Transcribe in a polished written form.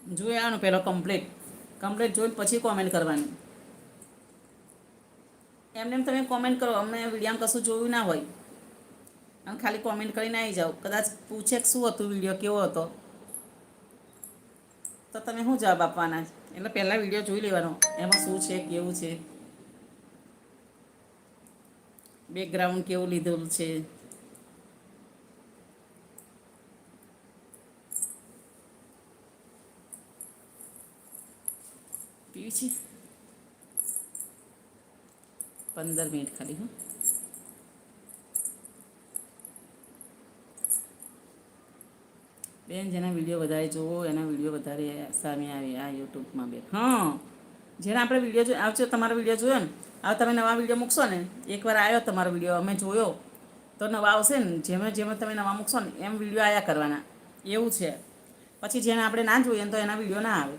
જોઈ આવવાનું પહેલો કમ્પ્લીટ જોઈને પછી કોમેન્ટ કરવાની. એમને એમ તમે કોમેન્ટ કરો, અમને વિડીયામાં કશું જોયું ના હોય અને ખાલી કોમેન્ટ કરીને આવી જાઓ. કદાચ પૂછે કે શું હતું, વિડીયો કેવો હતો, તો તમે શું જવાબ આપવાના? એટલે પહેલાં વિડીયો જોઈ લેવાનો, એમાં શું છે, કેવું છે, બેકગ્રાઉન્ડ કેવું લીધેલું છે. પીવી છે 15 મિનિટ ખાલી. હું બેન જેના વિડીયો વધારે જોવો એના વિડીયો વધારે સામે આવે આ યુટ્યુબમાં. બેન હા, જેને આપણે વિડીયો આવજો, તમારો વિડીયો જોયો ને, હવે તમે નવા વિડીયો મૂકશો ને, એકવાર આવ્યો તમારો વિડીયો અમે જોયો તો નવા આવશે ને, જેમ તમે નવા મૂકશો ને એમ વિડીયો આવ્યા કરવાના. એવું છે. પછી જેને આપણે ના જોઈએ ને તો એના વિડીયો ના આવે.